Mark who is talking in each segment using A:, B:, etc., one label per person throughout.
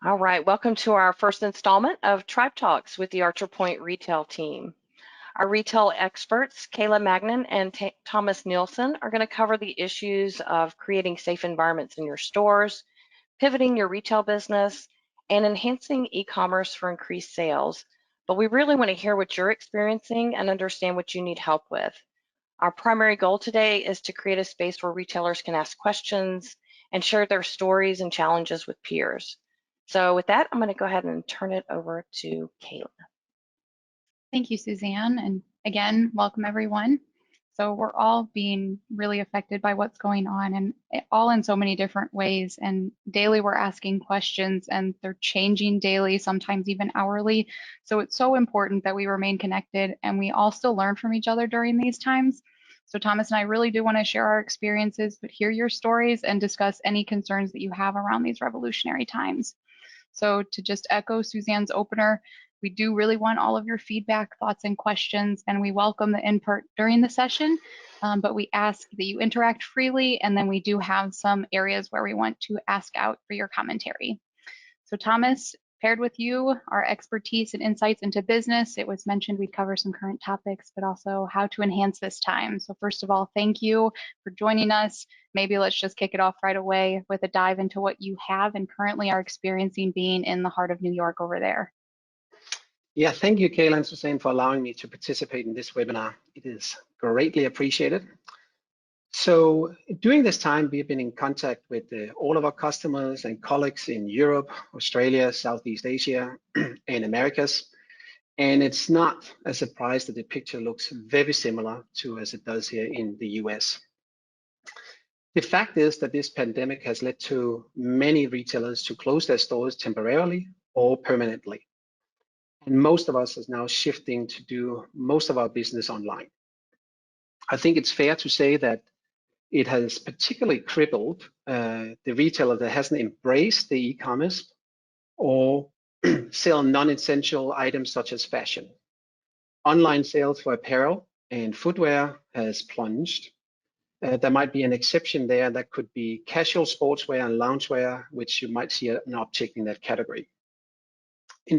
A: All right, welcome to our first installment of Tribe Talks with the ArcherPoint Retail team. Our retail experts, Kayla Magnan and Thomas Nielsen, are going to cover the issues of creating safe environments in your stores, pivoting your retail business, and enhancing e-commerce for increased sales. But we really want to hear what you're experiencing and understand what you need help with. Our primary goal today is to create a space where retailers can ask questions and share their stories and challenges with peers. So with that, I'm going to go ahead and turn it over to Kayla.
B: Thank you, Suzanne. And again, welcome everyone. So we're all being really affected by what's going on, and all in so many different ways. And daily we're asking questions and they're changing daily, sometimes even hourly. So it's so important that we remain connected and we all still learn from each other during these times. So Thomas and I really do want to share our experiences, but hear your stories and discuss any concerns that you have around these revolutionary times. So to just echo Suzanne's opener, we do really want all of your feedback, thoughts, and questions, and we welcome the input during the session, but we ask that you interact freely, and then we do have some areas where we want to ask out for your commentary. So Thomas, paired with you, our expertise and insights into business, it was mentioned we'd cover some current topics, but also how to enhance this time. So first of all, thank you for joining us. Maybe let's just kick it off right away with a dive into what you have and currently are experiencing being in the heart of New York over there.
C: Yeah, thank you, Kayla and Suzanne, for allowing me to participate in this webinar. It is greatly appreciated. So during this time, we've been in contact with all of our customers and colleagues in Europe, Australia, Southeast Asia, and Americas. And it's not a surprise that the picture looks very similar to as it does here in the US. The fact is that this pandemic has led to many retailers to close their stores temporarily or permanently. And most of us is now shifting to do most of our business online. I think it's fair to say that it has particularly crippled the retailer that hasn't embraced the e-commerce or sell non-essential items such as fashion. Online sales for apparel and footwear has plunged. There might be an exception there that could be casual sportswear and loungewear, which you might see an uptick in that category.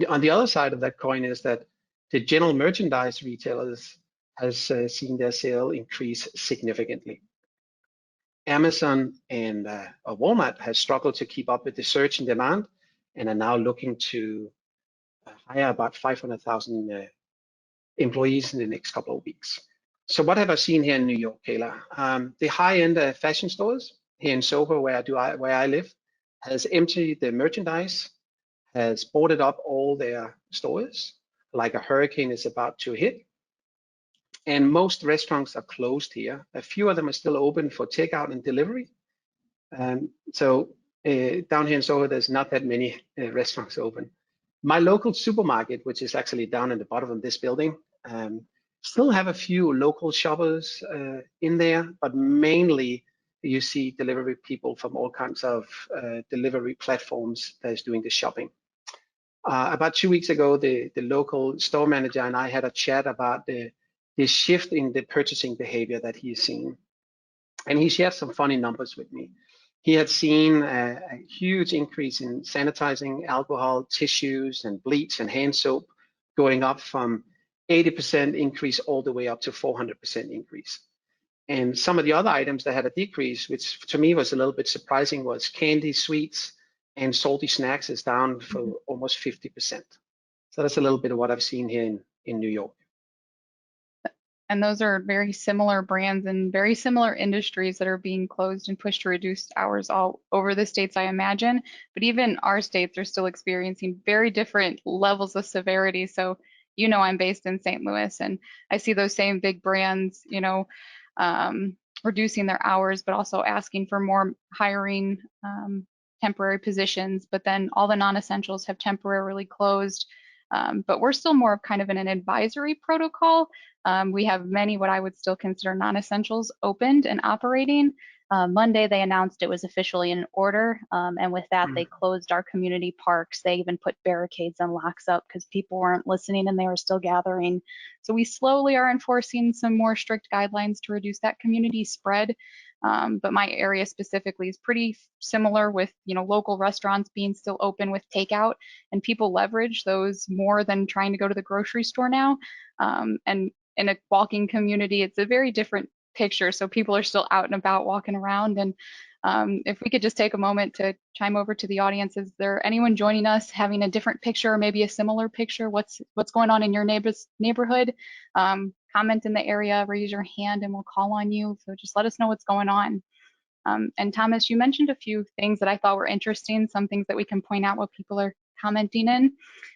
C: On the other side of that coin is that the general merchandise retailers has seen their sale increase significantly. Amazon and Walmart has struggled to keep up with the surge in demand and are now looking to hire about 500,000 employees in the next couple of weeks. So what have I seen here in New York, Kayla? The high-end fashion stores here in Soho, where I live, has emptied the merchandise, has boarded up all their stores, like a hurricane is about to hit. And most restaurants are closed here. A few of them are still open for takeout and delivery. So down here in Soho, there's not that many restaurants open. My local supermarket, which is actually down in the bottom of this building, still have a few local shoppers in there, but mainly you see delivery people from all kinds of delivery platforms that is doing the shopping. About 2 weeks ago, the local store manager and I had a chat about the shift in the purchasing behavior that he's seen. And he shared some funny numbers with me. He had seen a huge increase in sanitizing, alcohol, tissues, and bleach and hand soap going up from 80% increase all the way up to 400% increase. And some of the other items that had a decrease, which to me was a little bit surprising, was candy, sweets, and salty snacks is down for almost 50%. So that's a little bit of what I've seen here in New York.
B: And those are very similar brands and very similar industries that are being closed and pushed to reduce hours all over the states, I imagine. But even our states are still experiencing very different levels of severity. So, you know, I'm based in St. Louis, and I see those same big brands, you know, reducing their hours, but also asking for more hiring, temporary positions. But then all the non-essentials have temporarily closed. But we're still more of kind of in an advisory protocol. We have many what I would still consider non-essentials opened and operating. Monday, they announced it was officially in order. And with that, they closed our community parks. They even put barricades and locks up because people weren't listening and they were still gathering. So we slowly are enforcing some more strict guidelines to reduce that community spread. But my area specifically is pretty similar with, local restaurants being still open with takeout, and people leverage those more than trying to go to the grocery store now. And in a walking community, it's a very different picture. So people are still out and about walking around. And if we could just take a moment to chime over to the audience, is there anyone joining us having a different picture or maybe a similar picture? What's going on in your neighborhood? Comment in the area, raise your hand, and we'll call on you. So just let us know what's going on. And Thomas, you mentioned a few things that I thought were interesting, some things that we can point out what people are commenting in,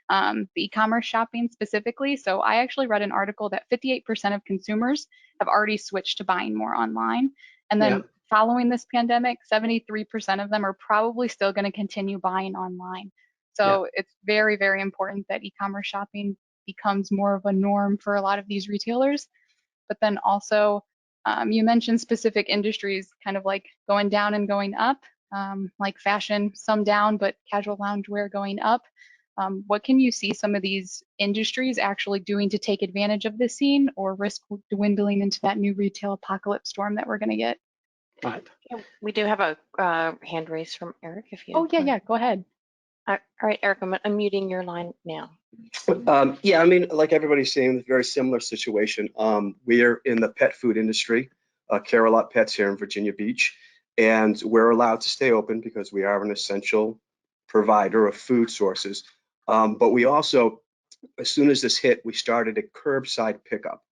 B: the e-commerce shopping specifically. So I actually read an article that 58% of consumers have already switched to buying more online. And then following this pandemic, 73% of them are probably still going to continue buying online. So it's very, very important that e-commerce shopping becomes more of a norm for a lot of these retailers. But then also, you mentioned specific industries kind of like going down and going up, like fashion, some down, but casual loungewear going up. What can you see some of these industries actually doing to take advantage of this scene, or risk dwindling into that new retail apocalypse storm that we're going to get?
C: Right.
A: We do have a hand raised from Eric. If you.
B: Oh yeah, go ahead.
A: All right, Eric, I'm unmuting your line now.
D: Yeah, I mean, like everybody's saying, it's a very similar situation. We're in the pet food industry, Care-A-Lot Pets here in Virginia Beach, and we're allowed to stay open because we are an essential provider of food sources. But we also, as soon as this hit, we started a curbside pickup.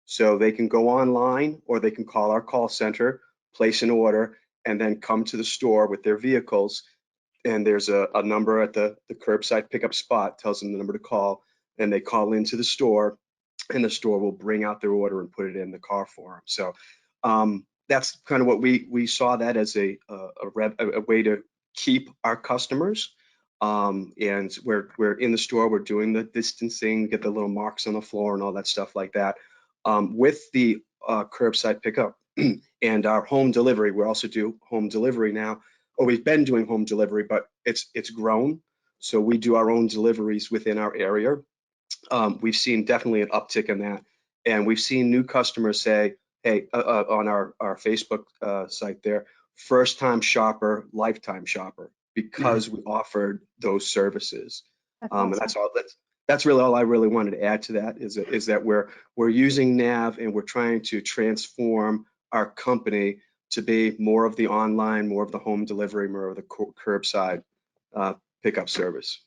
D: So they can go online or they can call our call center, place an order, and then come to the store with their vehicles. And there's a number at the curbside pickup spot, tells them the number to call, and they call into the store, and the store will bring out their order and put it in the car for them. So that's kind of what we saw that as a way to keep our customers. And we're in the store, we're doing the distancing, get the little marks on the floor and all that stuff like that. With the curbside pickup and our home delivery, we also do home delivery now. Or we've been doing home delivery, but it's grown. So we do our own deliveries within our area. We've seen definitely an uptick in that. And we've seen new customers say, hey, on our Facebook site there, first time shopper, lifetime shopper, because we offered those services.
B: That's awesome.
D: And that's really all I really wanted to add to that is that we're using Nav and we're trying to transform our company to be more of the online, more of the home delivery, more of the curbside pickup service.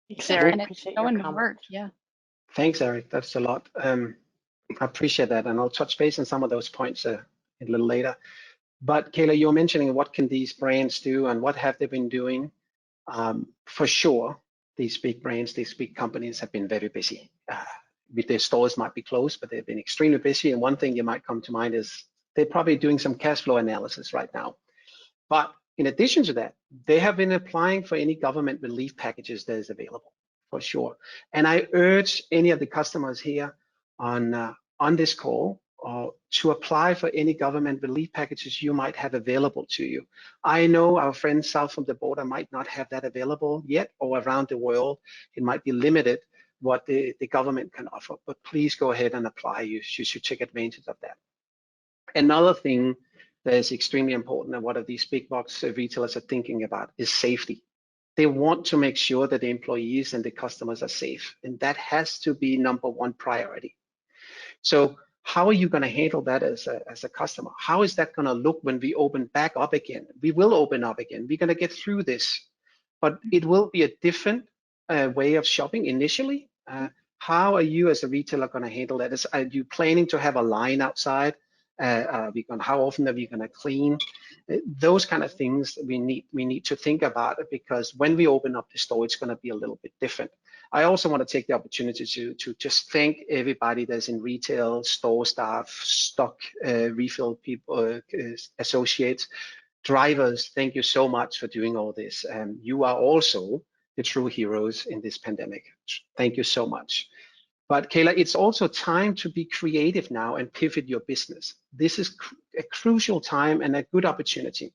A: Thanks, Eric.
B: And it's going to work, yeah.
C: Thanks, Eric. That's a lot. I appreciate that, and I'll touch base on some of those points a little later. But Kayla, you were mentioning what can these brands do and what have they been doing? For sure, these big brands, these big companies have been very busy. Their stores might be closed, but they've been extremely busy. And one thing you might come to mind is they're probably doing some cash flow analysis right now. But in addition to that, they have been applying for any government relief packages that is available, for sure. And I urge any of the customers here on this call to apply for any government relief packages you might have available to you. I know our friends south of the border might not have that available yet, or around the world, it might be limited what the government can offer, but please go ahead and apply. You should take advantage of that. Another thing that is extremely important and what of these big box retailers are thinking about is safety. They want to make sure that the employees and the customers are safe, and that has to be #1 priority. So how are you going to handle that as a customer? How is that going to look when we open back up again? We will open up again. We're going to get through this, but it will be a different way of shopping initially. How are you as a retailer going to handle that? Are you planning to have a line outside? How often are we going to clean? Those kind of things we need to think about it, because when we open up the store, it's going to be a little bit different. I also want to take the opportunity to just thank everybody that's in retail, store staff, stock refill people, associates, drivers. Thank you so much for doing all this. You are also the true heroes in this pandemic. Thank you so much. But Kayla, it's also time to be creative now and pivot your business. This is a crucial time and a good opportunity.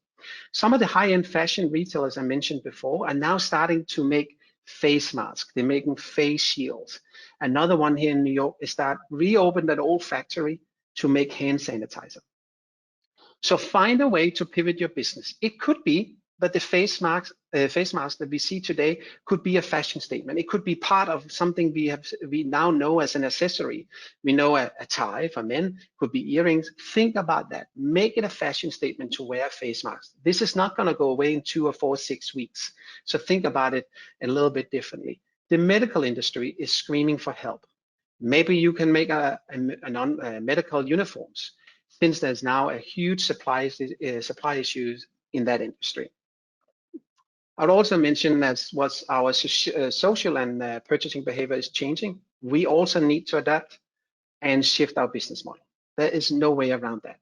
C: Some of the high-end fashion retailers I mentioned before are now starting to make face masks. They're making face shields. Another one here in New York is that reopened an old factory to make hand sanitizer. So find a way to pivot your business. It could be that the face mask that we see today could be a fashion statement. It could be part of something we now know as an accessory. We know a tie for men, could be earrings. Think about that. Make it a fashion statement to wear a face mask. This is not going to go away in 2 or 4, 6 weeks. So think about it a little bit differently. The medical industry is screaming for help. Maybe you can make a medical uniforms, since there's now a huge supply issues in that industry. I'd also mention that what our social and purchasing behavior is changing. We also need to adapt and shift our business model. There is no way around that.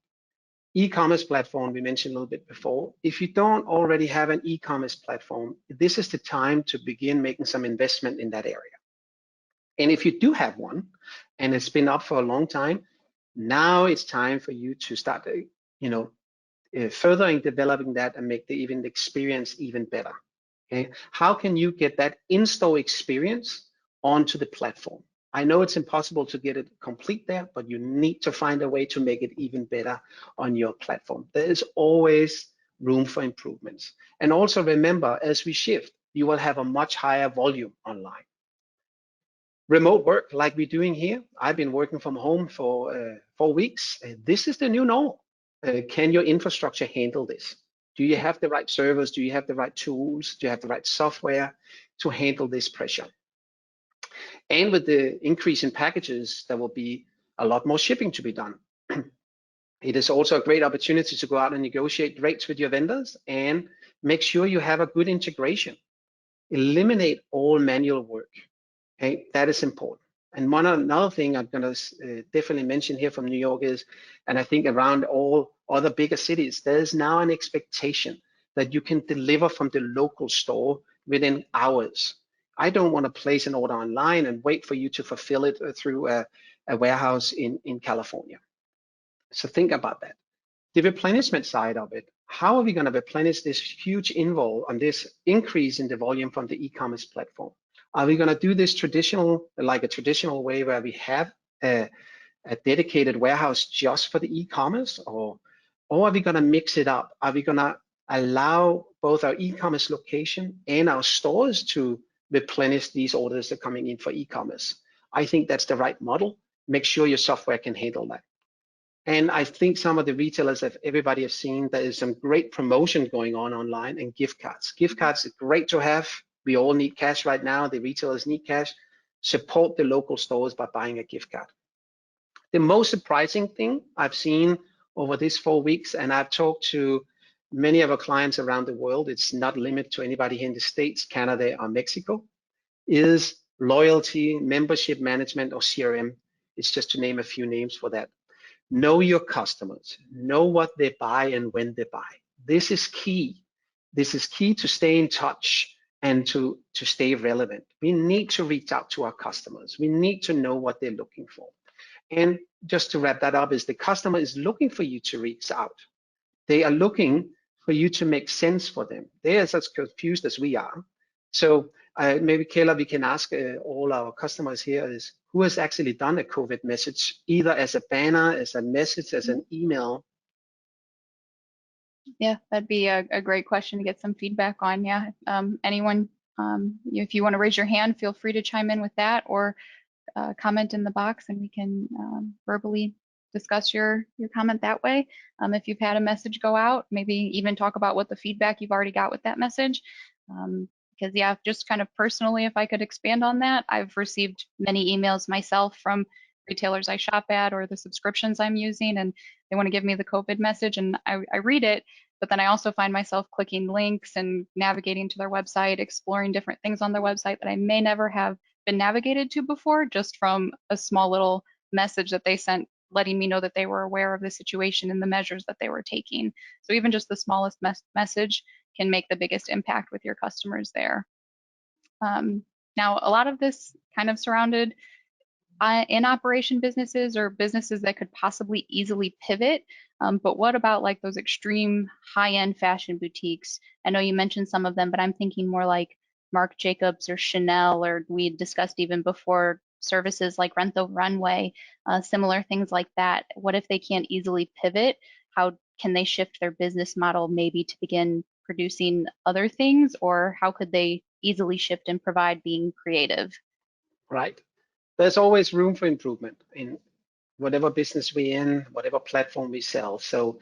C: E-commerce platform, we mentioned a little bit before. If you don't already have an e-commerce platform, this is the time to begin making some investment in that area. And if you do have one, and it's been up for a long time, now it's time for you to start, furthering developing that and make the experience even better. Okay, how can you get that in-store experience onto the platform? I know it's impossible to get it complete there, but you need to find a way to make it even better on your platform. There is always room for improvements. And also remember, as we shift, you will have a much higher volume online. Remote work, like we're doing here. I've been working from home for 4 weeks. This is the new normal. Can your infrastructure handle this? Do you have the right servers? Do you have the right tools? Do you have the right software to handle this pressure? And with the increase in packages, there will be a lot more shipping to be done. It is also a great opportunity to go out and negotiate rates with your vendors and make sure you have a good integration. Eliminate all manual work. Okay, that is important. And another thing I'm going to definitely mention here from New York is, and I think around all other bigger cities, there's now an expectation that you can deliver from the local store within hours. I don't want to place an order online and wait for you to fulfill it through a warehouse in California. So think about that. The replenishment side of it, how are we going to replenish this huge involve on this increase in the volume from the e-commerce platform? Are we going to do this like a traditional way where we have a dedicated warehouse just for the e-commerce, or are we going to mix it up? Are we going to allow both our e-commerce location and our stores to replenish these orders that are coming in for e-commerce? I think that's the right model. Make sure your software can handle that. And I think some of the retailers that everybody has seen, there is some great promotion going on online, and gift cards. Gift cards are great to have. We all need cash right now. The retailers need cash. Support the local stores by buying a gift card. The most surprising thing I've seen over these 4 weeks, and I've talked to many of our clients around the world, it's not limited to anybody here in the States, Canada, or Mexico, is loyalty, membership management, or CRM. It's just to name a few names for that. Know your customers, know what they buy and when they buy. This is key. This is key to stay in touch and to stay relevant. We need to reach out to our customers. We need to know what they're looking for. And just to wrap that up, is the customer is looking for you to reach out. They are looking for you to make sense for them. They are as confused as we are. So maybe Kayla, we can ask all our customers here is who has actually done a COVID message, either as a banner, as a message, as an email.
B: Yeah, that'd be a great question to get some feedback on. Yeah, anyone, if you want to raise your hand, feel free to chime in with that, or comment in the box, and we can verbally discuss your comment that way. If you've had a message go out, maybe even talk about what the feedback you've already got with that message. Because yeah, just kind of personally, if I could expand on that, I've received many emails myself from retailers I shop at or the subscriptions I'm using, and they want to give me the COVID message, and I read it, but then I also find myself clicking links and navigating to their website, exploring different things on their website that I may never have been navigated to before, just from a small little message that they sent letting me know that they were aware of the situation and the measures that they were taking. So even just the smallest message can make the biggest impact with your customers there. Now, a lot of this kind of surrounded in operation businesses or businesses that could possibly easily pivot. But what about like those extreme high-end fashion boutiques? I know you mentioned some of them, but I'm thinking more like Marc Jacobs or Chanel, or we discussed even before services like Rent the Runway, similar things like that. What if they can't easily pivot? how can they shift their business model maybe to begin producing other things, or how could they easily shift and provide being creative?
C: Right. There's always room for improvement in whatever business we're in, whatever platform we sell. So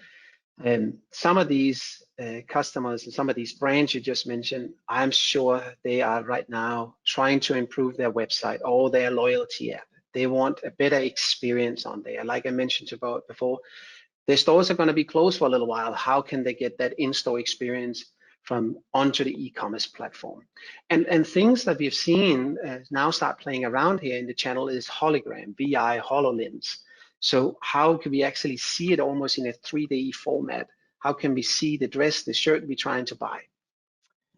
C: some of these customers and some of these brands you just mentioned, I'm sure they are right now trying to improve their website or their loyalty app. They want a better experience on there. Like I mentioned about before, their stores are going to be closed for a little while. How can they get that in-store experience from onto the e-commerce platform? And things that we've seen now start playing around here in the channel is hologram, VI, Hololens. So how can we actually see it almost in a 3D format? How can we see the dress, the shirt we're trying to buy?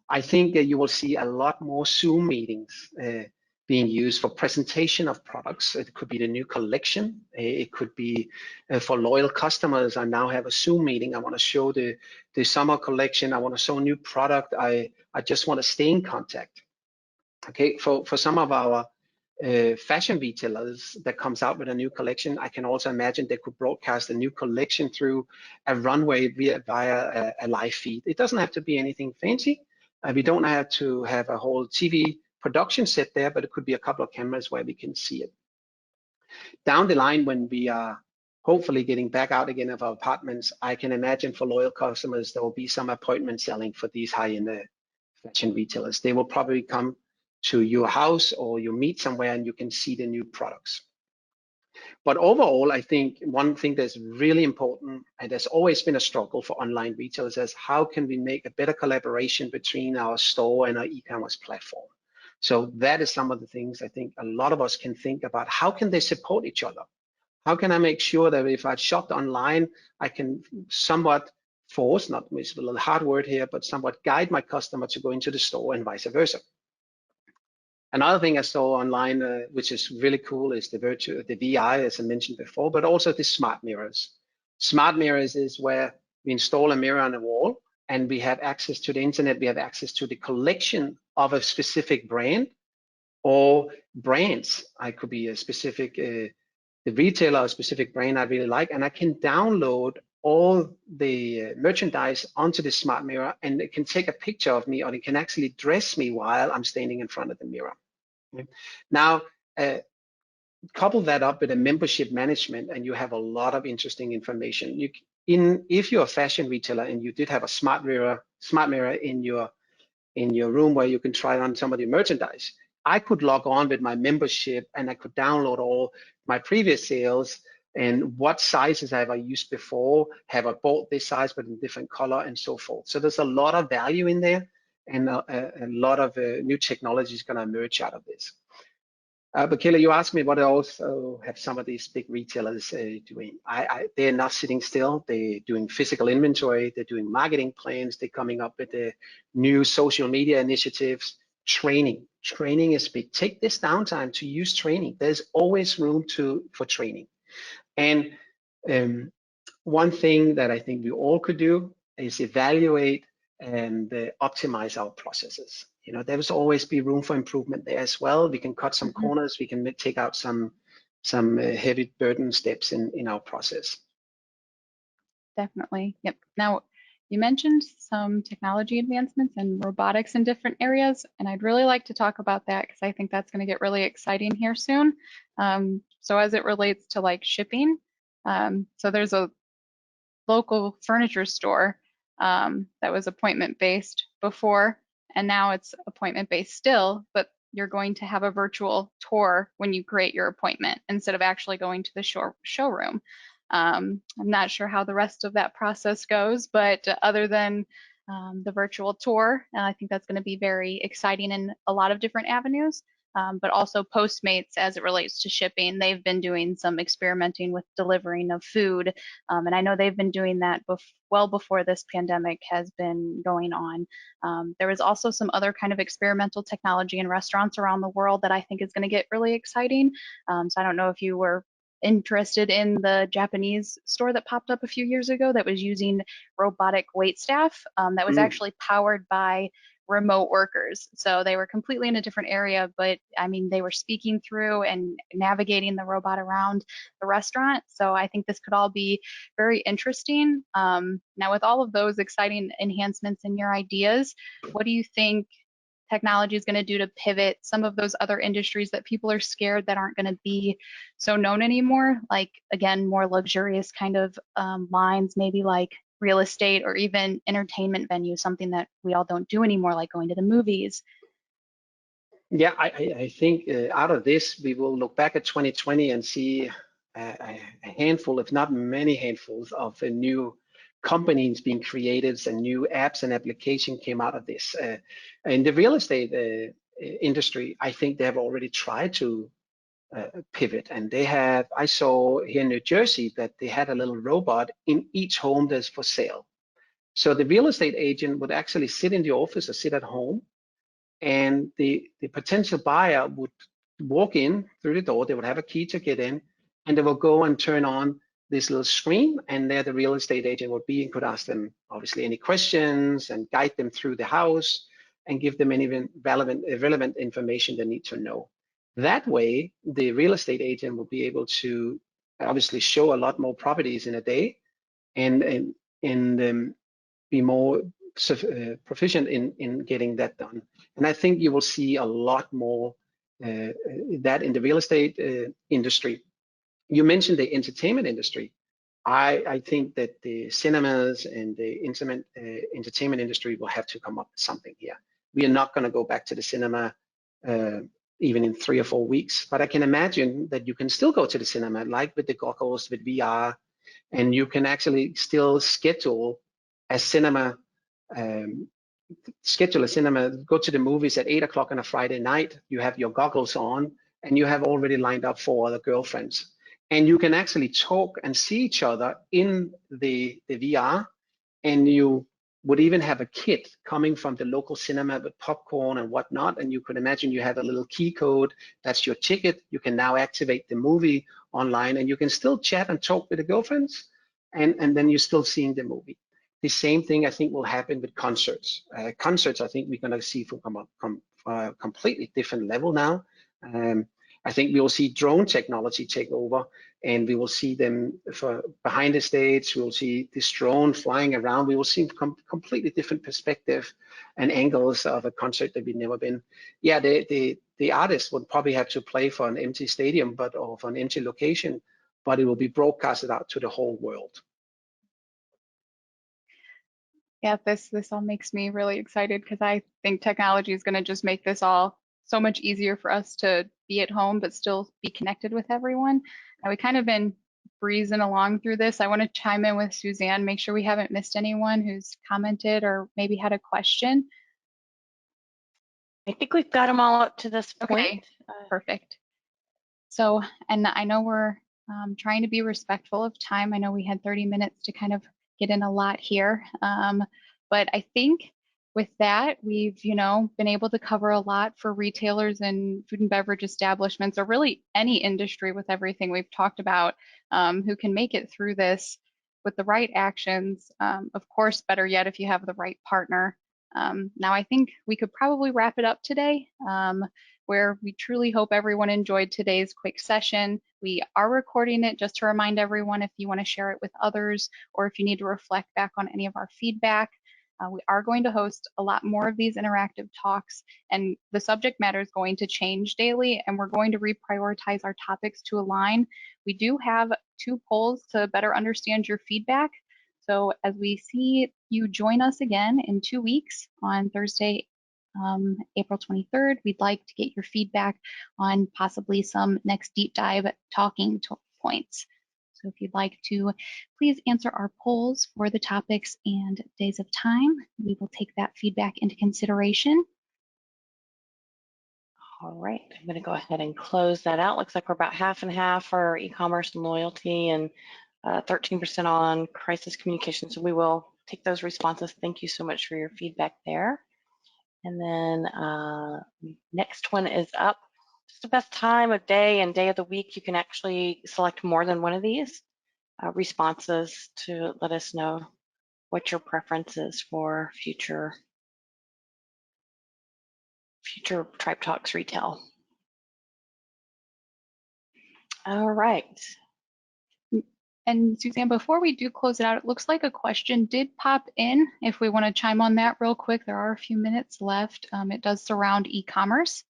C: I think that you will see a lot more Zoom meetings being used for presentation of products. It could be the new collection. It could be for loyal customers. I now have a Zoom meeting. I want to show the summer collection. I want to show a new product. I just want to stay in contact. Okay, for some of our fashion retailers that comes out with a new collection, I can also imagine they could broadcast a new collection through a runway via a live feed. It doesn't have to be anything fancy. We don't have to have a whole TV production set there, but it could be a couple of cameras where we can see it. Down the line, when we are hopefully getting back out again of our apartments, I can imagine for loyal customers, there will be some appointment selling for these high-end fashion retailers. They will probably come to your house or you meet somewhere and you can see the new products. But overall, I think one thing that's really important, and there's always been a struggle for online retailers, is how can we make a better collaboration between our store and our e-commerce platform? So that is some of the things I think a lot of us can think about. How can they support each other? How can I make sure that if I shopped online, I can somewhat force, not a little hard word here, but somewhat guide my customer to go into the store and vice versa. Another thing I saw online, which is really cool, is the VI, as I mentioned before, but also the smart mirrors. Smart mirrors is where we install a mirror on a wall and we have access to the internet. We have access to the collection of a specific brand or brands. I could be a specific, the retailer, a specific brand I really like, and I can download all the merchandise onto the smart mirror, and it can take a picture of me, or it can actually dress me while I'm standing in front of the mirror. Now, couple that up with a membership management, and you have a lot of interesting information. If you're a fashion retailer and you did have a smart mirror in your room where you can try on some of the merchandise, I could log on with my membership and I could download all my previous sales and what sizes have I used before, have I bought this size but in different color, and so forth. So there's a lot of value in there, and a lot of new technology is going to emerge out of this. But Kayla, you asked me what also have some of these big retailers doing. They're not sitting still. They're doing physical inventory. They're doing marketing plans. They're coming up with the new social media initiatives. Training is big. Take this downtime to use training. There's always room for training. And one thing that I think we all could do is evaluate and optimize our processes. You know, there's always be room for improvement there as well. We can cut some corners. We can take out some heavy burden steps in our process.
B: Definitely. Yep. Now, you mentioned some technology advancements and robotics in different areas, and I'd really like to talk about that because I think that's going to get really exciting here soon. So as it relates to like shipping, so there's a local furniture store that was appointment-based before, and now it's appointment-based still, but you're going to have a virtual tour when you create your appointment instead of actually going to the showroom. I'm not sure how the rest of that process goes, but other than the virtual tour, I think that's going to be very exciting in a lot of different avenues. But also Postmates, as it relates to shipping, they've been doing some experimenting with delivering of food. And I know they've been doing that well before this pandemic has been going on. There was also some other kind of experimental technology in restaurants around the world that I think is going to get really exciting. So I don't know if you were interested in the Japanese store that popped up a few years ago that was using robotic wait staff that was actually powered by remote workers. So they were completely in a different area, but I mean, they were speaking through and navigating the robot around the restaurant. So I think this could all be very interesting. Now, with all of those exciting enhancements in your ideas, what do you think technology is going to do to pivot some of those other industries that people are scared that aren't going to be so known anymore? Like, again, more luxurious kind of lines, maybe like real estate or even entertainment venues, something that we all don't do anymore, like going to the movies.
C: Yeah, I think out of this, we will look back at 2020 and see a handful, if not many handfuls, of new companies being created and new apps and applications came out of this. In the real estate industry, I think they have already tried to pivot, and they have. I saw here in New Jersey that they had a little robot in each home that's for sale. So the real estate agent would actually sit in the office or sit at home, and the potential buyer would walk in through the door. They would have a key to get in, and they will go and turn on this little screen, and there the real estate agent would be and could ask them obviously any questions and guide them through the house and give them any relevant information they need to know. That way, the real estate agent will be able to obviously show a lot more properties in a day and be more proficient in getting that done. And I think you will see a lot more that in the real estate industry. You mentioned the entertainment industry. I think that the cinemas and the entertainment industry will have to come up with something here. We are not going to go back to the cinema even in 3 or 4 weeks, but I can imagine that you can still go to the cinema, like with the goggles, with VR, and you can actually still schedule a cinema, go to the movies at 8 o'clock on a Friday night. You have your goggles on, and you have already lined up 4 other girlfriends. And you can actually talk and see each other in the VR, and you would even have a kid coming from the local cinema with popcorn and whatnot, and you could imagine you have a little key code, that's your ticket. You can now activate the movie online, and you can still chat and talk with the girlfriends, and then you're still seeing the movie. The same thing I think will happen with concerts. Concerts, I think we're going to see from a completely different level now. I think we will see drone technology take over, and we will see them for behind the stage. We will see this drone flying around. We will see completely different perspective and angles of a concert that we've never been. Yeah, the artist would probably have to play for an empty stadium, or for an empty location, but it will be broadcasted out to the whole world.
B: Yeah, this all makes me really excited because I think technology is going to just make this all so much easier for us to be at home but still be connected with everyone. Now, we kind of been breezing along through this. I want to chime in with Suzanne, make sure we haven't missed anyone who's commented or maybe had a question.
A: I think we've got them all up to this point.
B: Okay, perfect. So, and I know we're trying to be respectful of time. I know we had 30 minutes to kind of get in a lot here, but I think with that, we've, been able to cover a lot for retailers and food and beverage establishments, or really any industry with everything we've talked about, who can make it through this with the right actions. Of course, better yet, if you have the right partner. Now, I think we could probably wrap it up today, where we truly hope everyone enjoyed today's quick session. We are recording it just to remind everyone if you want to share it with others, or if you need to reflect back on any of our feedback. We are going to host a lot more of these interactive talks, and the subject matter is going to change daily, and we're going to reprioritize our topics to align. We do have 2 polls to better understand your feedback. So as we see you join us again in 2 weeks on Thursday, April 23rd, we'd like to get your feedback on possibly some next deep dive talking points. So if you'd like to please answer our polls for the topics and days of time, we will take that feedback into consideration.
A: All right, I'm going to go ahead and close that out. Looks like we're about half and half for e-commerce and loyalty, and 13% on crisis communication. So we will take those responses. Thank you so much for your feedback there. And then next one is up. just the best time of day and day of the week you can actually select more than one of these responses to let us know what your preference is for future Tribe Talks Retail. All right.
B: And Suzanne, before we do close it out, it looks like a question did pop in. If we want to chime on that real quick, there are a few minutes left. It does surround e-commerce.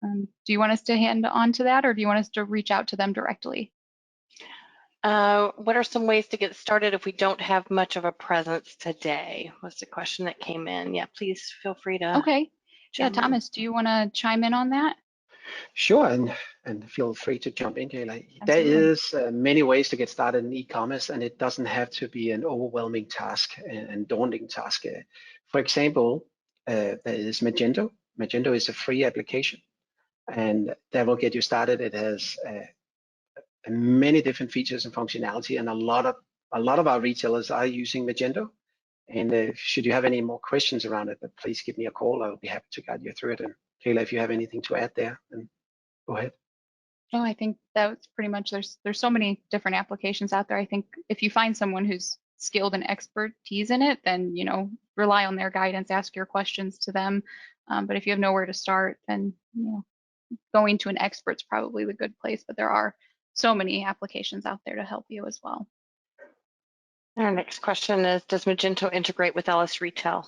B: Do you want us to hand on to that, or do you want us to reach out to them directly?
A: What are some ways to get started if we don't have much of a presence today? Was the question that came in. Yeah, please feel free to.
B: Okay. Yeah,
A: chime in.
B: Thomas, do you want to chime in on that?
C: Sure, and feel free to jump in, Kayla. There
B: Absolutely.
C: is many ways to get started in e-commerce, and it doesn't have to be an overwhelming task and daunting task. For example, there is Magento. Magento is a free application, and that will get you started. It has many different features and functionality, and a lot of our retailers are using Magento. And should you have any more questions around it, please give me a call. I'll be happy to guide you through it. And Kayla, if you have anything to add there, then go ahead.
B: No, I think that's pretty much, there's so many different applications out there. I think if you find someone who's skilled and expertise in it, then, you know, rely on their guidance, ask your questions to them. But if you have nowhere to start, then, you know, going to an expert's probably the good place, but there are so many applications out there to help you as well.
A: Our next question is, does Magento integrate with LS Retail?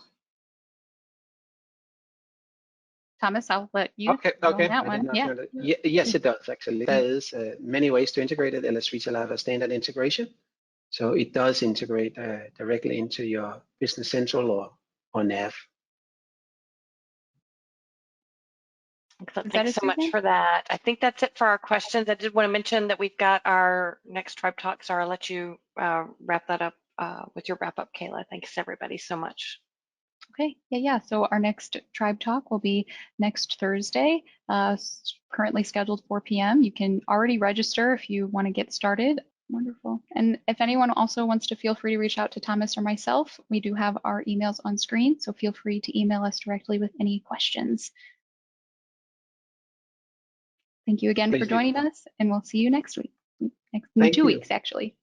B: Thomas, I'll let you
C: Okay.
B: on that one. Yeah.
C: Yes, it does actually. There is many ways to integrate it. LS Retail have a standard integration, so it does integrate directly into your Business Central or nav.
A: Excellent. Thanks so much for that. I think that's it for our questions. I did want to mention that we've got our next Tribe Talks, or I'll let you wrap that up with your wrap up, Kayla. Thanks everybody so much.
B: Okay, yeah. So our next Tribe Talk will be next Thursday, currently scheduled 4 p.m. You can already register if you want to get started. Wonderful. And if anyone also wants to, feel free to reach out to Thomas or myself. We do have our emails on screen, so feel free to email us directly with any questions. Thank you again for joining us, and we'll see you next week. In 2 weeks, actually.